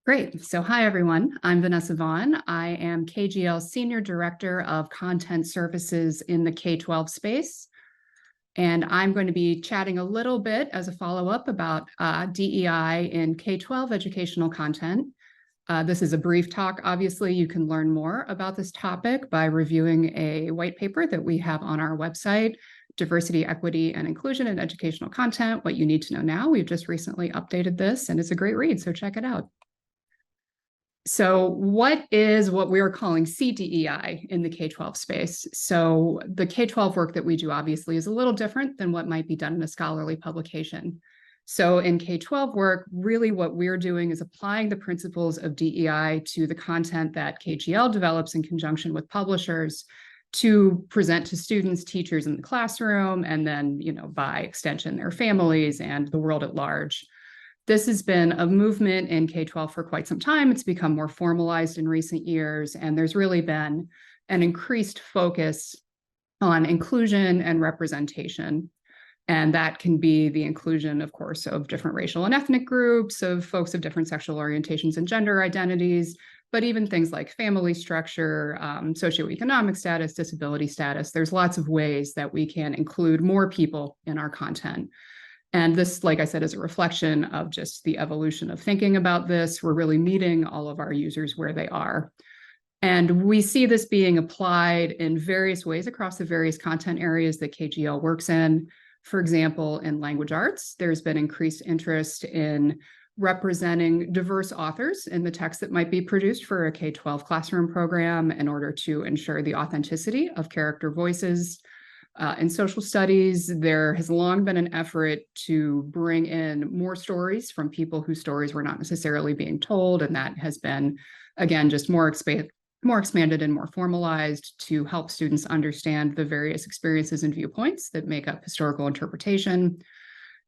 Great. So hi, everyone. I'm Vanessa Vaughn. I am KGL's Senior Director of Content Services in the K-12 space. And I'm going to be chatting a little bit as a follow-up about DEI in K-12 educational content. This is a brief talk. Obviously, you can learn more about this topic by reviewing a white paper that we have on our website, Diversity, Equity, and Inclusion in Educational Content, What You Need to Know Now. We've just recently updated this, and it's a great read, so check it out. So what we are calling CDEI in the K-12 space? So the K-12 work that we do obviously is a little different than what might be done in a scholarly publication. So in K-12 work, really what we're doing is applying the principles of DEI to the content that KGL develops in conjunction with publishers to present to students, teachers in the classroom, and then, by extension, their families and the world at large. This has been a movement in K-12 for quite some time. It's become more formalized in recent years, and there's really been an increased focus on inclusion and representation. And that can be the inclusion, of course, of different racial and ethnic groups, of folks of different sexual orientations and gender identities, but even things like family structure, socioeconomic status, disability status. There's lots of ways that we can include more people in our content. And this, like I said, is a reflection of just the evolution of thinking about this. We're really meeting all of our users where they are. And we see this being applied in various ways across the various content areas that KGL works in. For example, in language arts, there's been increased interest in representing diverse authors in the text that might be produced for a K-12 classroom program in order to ensure the authenticity of character voices. In social studies, there has long been an effort to bring in more stories from people whose stories were not necessarily being told, and that has been, again, just more expanded and more formalized to help students understand the various experiences and viewpoints that make up historical interpretation.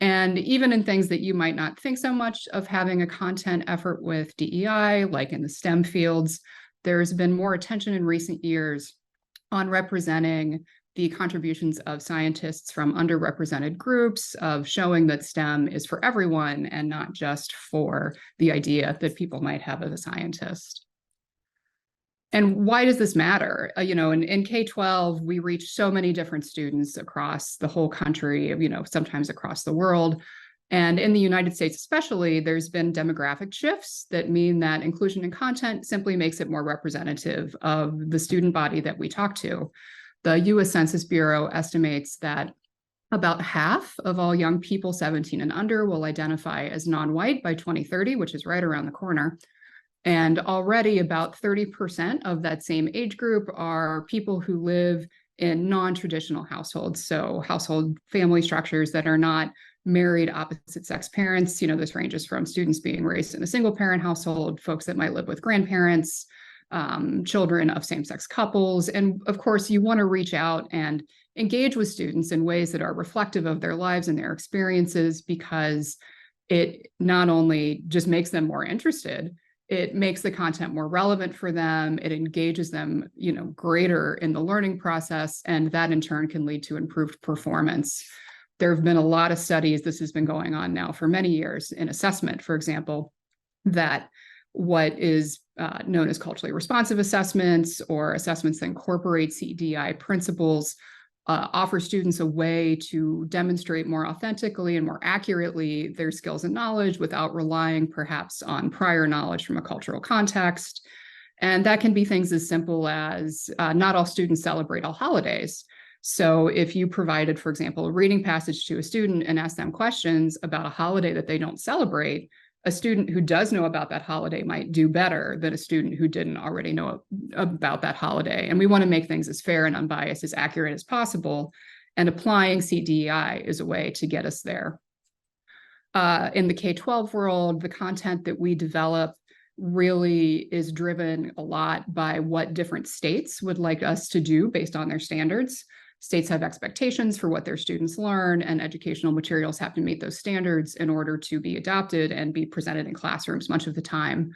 And even in things that you might not think so much of having a content effort with DEI, like in the STEM fields, there's been more attention in recent years on representing the contributions of scientists from underrepresented groups, of showing that STEM is for everyone and not just for the idea that people might have as a scientist. And why does this matter? In K-12, we reach so many different students across the whole country, sometimes across the world. And in the United States especially, there's been demographic shifts that mean that inclusion in content simply makes it more representative of the student body that we talk to. The US Census Bureau estimates that about half of all young people 17 and under will identify as non-white by 2030, which is right around the corner. And already about 30% of that same age group are people who live in non-traditional households. So household family structures that are not married opposite sex parents. This ranges from students being raised in a single parent household, folks that might live with grandparents, children of same-sex couples. And of course, you want to reach out and engage with students in ways that are reflective of their lives and their experiences, because it not only just makes them more interested, it makes the content more relevant for them. It engages them, greater in the learning process, and that in turn can lead to improved performance. There have been a lot of studies, this has been going on now for many years, in assessment, for example, that what is known as culturally responsive assessments, or assessments that incorporate CDI principles, offer students a way to demonstrate more authentically and more accurately their skills and knowledge without relying perhaps on prior knowledge from a cultural context. And that can be things as simple as not all students celebrate all holidays. So if you provided, for example, a reading passage to a student and asked them questions about a holiday that they don't celebrate, a student who does know about that holiday might do better than a student who didn't already know about that holiday. And we want to make things as fair and unbiased, as accurate as possible. And applying CDEI is a way to get us there. In the K-12 world, the content that we develop really is driven a lot by what different states would like us to do based on their standards. States have expectations for what their students learn, and educational materials have to meet those standards in order to be adopted and be presented in classrooms much of the time.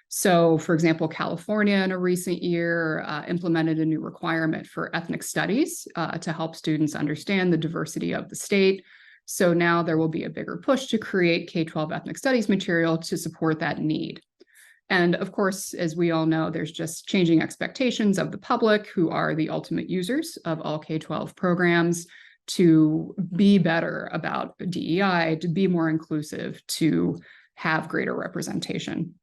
So, for example, California in a recent year implemented a new requirement for ethnic studies to help students understand the diversity of the state. So now there will be a bigger push to create K-12 ethnic studies material to support that need. And of course, as we all know, there's just changing expectations of the public, who are the ultimate users of all K-12 programs, to be better about DEI, to be more inclusive, to have greater representation.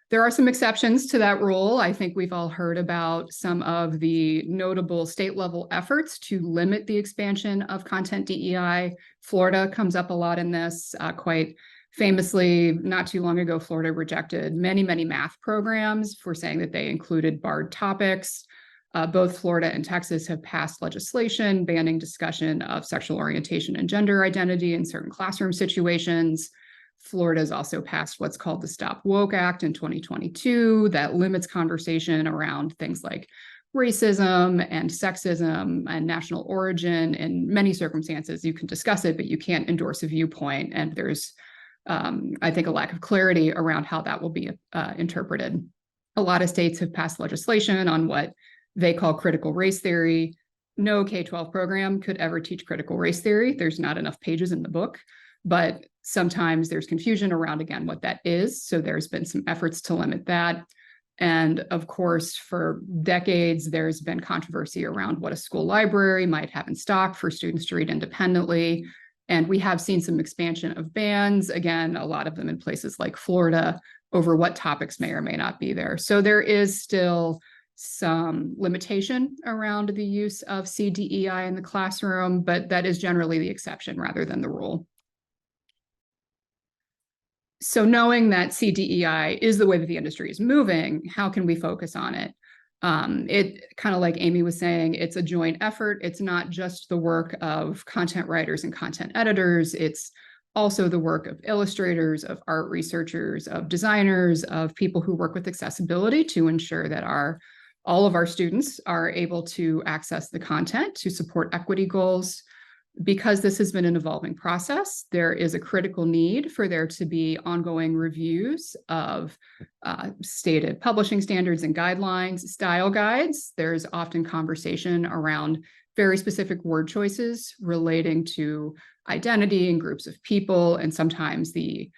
There are some exceptions to that rule. I think we've all heard about some of the notable state-level efforts to limit the expansion of content DEI. Florida comes up a lot in this. Quite famously, not too long ago, Florida rejected many, many math programs for saying that they included barred topics. Both Florida and Texas have passed legislation banning discussion of sexual orientation and gender identity in certain classroom situations. Florida has also passed what's called the Stop Woke Act in 2022 that limits conversation around things like racism and sexism and national origin. In many circumstances, you can discuss it, but you can't endorse a viewpoint. And there's, I think, a lack of clarity around how that will be interpreted. A lot of states have passed legislation on what they call critical race theory. No K-12 program could ever teach critical race theory. There's not enough pages in the book. But sometimes there's confusion around, again, what that is. So there's been some efforts to limit that. And of course, for decades, there's been controversy around what a school library might have in stock for students to read independently. And we have seen some expansion of bans, again, a lot of them in places like Florida, over what topics may or may not be there. So there is still some limitation around the use of CDEI in the classroom, but that is generally the exception rather than the rule. So knowing that CDEI is the way that the industry is moving, how can we focus on it? It kind of like Amy was saying, it's a joint effort. It's not just the work of content writers and content editors. It's also the work of illustrators, of art researchers, of designers, of people who work with accessibility to ensure that all of our students are able to access the content to support equity goals. Because this has been an evolving process, there is a critical need for there to be ongoing reviews of stated publishing standards and guidelines, style guides. There's often conversation around very specific word choices relating to identity and groups of people, and sometimes the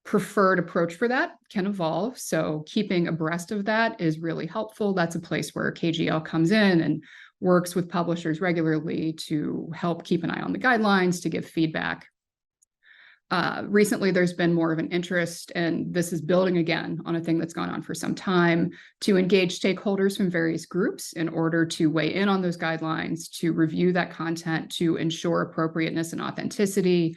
preferred approach for that can evolve. So keeping abreast of that is really helpful. That's a place where KGL comes in and works with publishers regularly to help keep an eye on the guidelines, to give feedback. Recently, there's been more of an interest, and this is building again on a thing that's gone on for some time, to engage stakeholders from various groups in order to weigh in on those guidelines, to review that content, to ensure appropriateness and authenticity.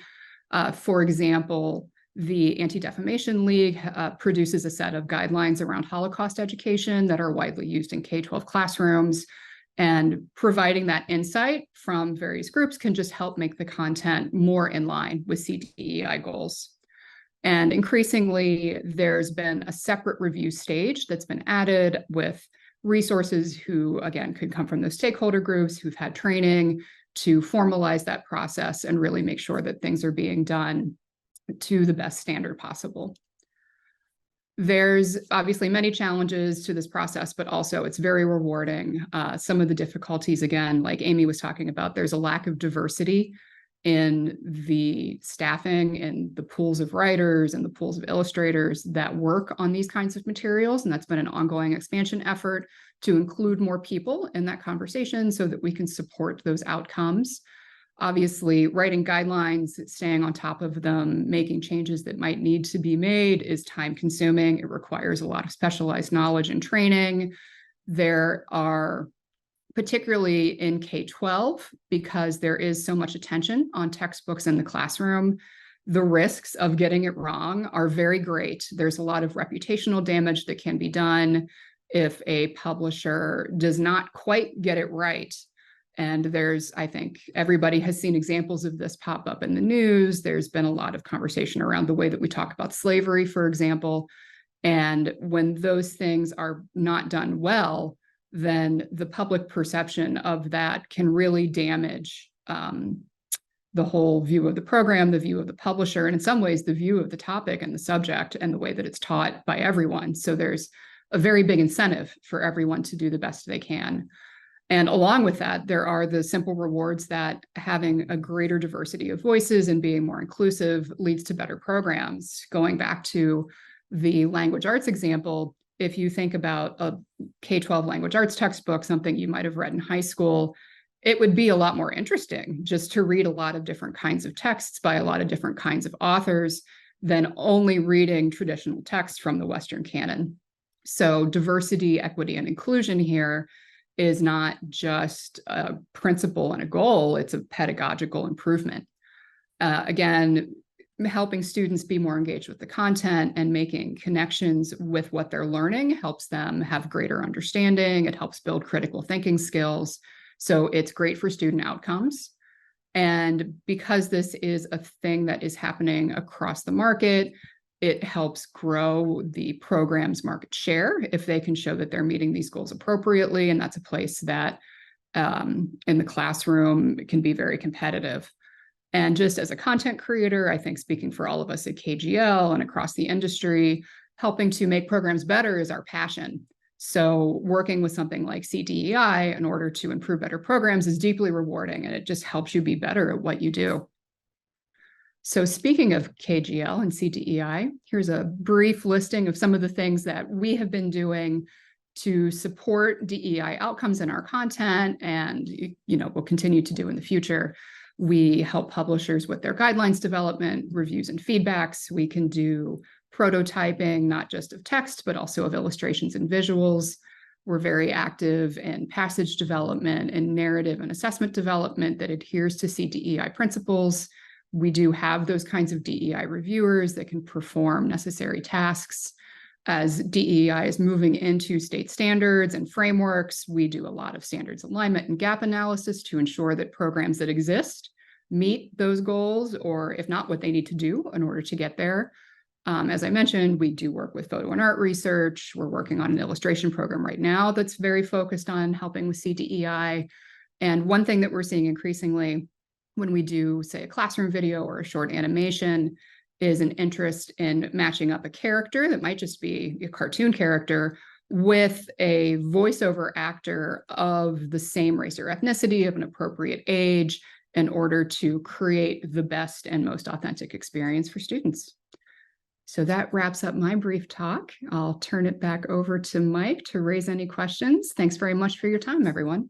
For example, the Anti-Defamation League produces a set of guidelines around Holocaust education that are widely used in K-12 classrooms. And providing that insight from various groups can just help make the content more in line with CDEI goals. And increasingly, there's been a separate review stage that's been added with resources who, again, could come from those stakeholder groups who've had training to formalize that process and really make sure that things are being done to the best standard possible. There's obviously many challenges to this process, but also it's very rewarding. Some of the difficulties, again, like Amy was talking about, there's a lack of diversity in the staffing and the pools of writers and the pools of illustrators that work on these kinds of materials. And that's been an ongoing expansion effort to include more people in that conversation so that we can support those outcomes. Obviously, writing guidelines, staying on top of them, making changes that might need to be made is time consuming. It requires a lot of specialized knowledge and training. There are, particularly in K-12, because there is so much attention on textbooks in the classroom, the risks of getting it wrong are very great. There's a lot of reputational damage that can be done if a publisher does not quite get it right. And I think everybody has seen examples of this pop up in the news. There's been a lot of conversation around the way that we talk about slavery, for example. And when those things are not done well, then the public perception of that can really damage the whole view of the program, the view of the publisher, and in some ways, the view of the topic and the subject and the way that it's taught by everyone. So there's a very big incentive for everyone to do the best they can. And along with that, there are the simple rewards that having a greater diversity of voices and being more inclusive leads to better programs. Going back to the language arts example, if you think about a K-12 language arts textbook, something you might have read in high school, it would be a lot more interesting just to read a lot of different kinds of texts by a lot of different kinds of authors than only reading traditional texts from the Western canon. So diversity, equity, and inclusion here is not just a principle and a goal, it's a pedagogical improvement. Again, helping students be more engaged with the content and making connections with what they're learning helps them have greater understanding. It helps build critical thinking skills. So it's great for student outcomes. And because this is a thing that is happening across the market, it helps grow the program's market share if they can show that they're meeting these goals appropriately. And that's a place that in the classroom can be very competitive. And just as a content creator, I think speaking for all of us at KGL and across the industry, helping to make programs better is our passion. So working with something like CDEI in order to improve better programs is deeply rewarding, and it just helps you be better at what you do. So speaking of KGL and CDEI, here's a brief listing of some of the things that we have been doing to support DEI outcomes in our content and we'll continue to do in the future. We help publishers with their guidelines development, reviews, and feedbacks. We can do prototyping, not just of text, but also of illustrations and visuals. We're very active in passage development and narrative and assessment development that adheres to CDEI principles. We do have those kinds of DEI reviewers that can perform necessary tasks. As DEI is moving into state standards and frameworks, we do a lot of standards alignment and gap analysis to ensure that programs that exist meet those goals, or if not, what they need to do in order to get there. As I mentioned, we do work with photo and art research. We're working on an illustration program right now that's very focused on helping with CDEI. And one thing that we're seeing increasingly when we do, say, a classroom video or a short animation is an interest in matching up a character that might just be a cartoon character with a voiceover actor of the same race or ethnicity of an appropriate age in order to create the best and most authentic experience for students. So that wraps up my brief talk. I'll turn it back over to Mike to raise any questions. Thanks very much for your time, everyone.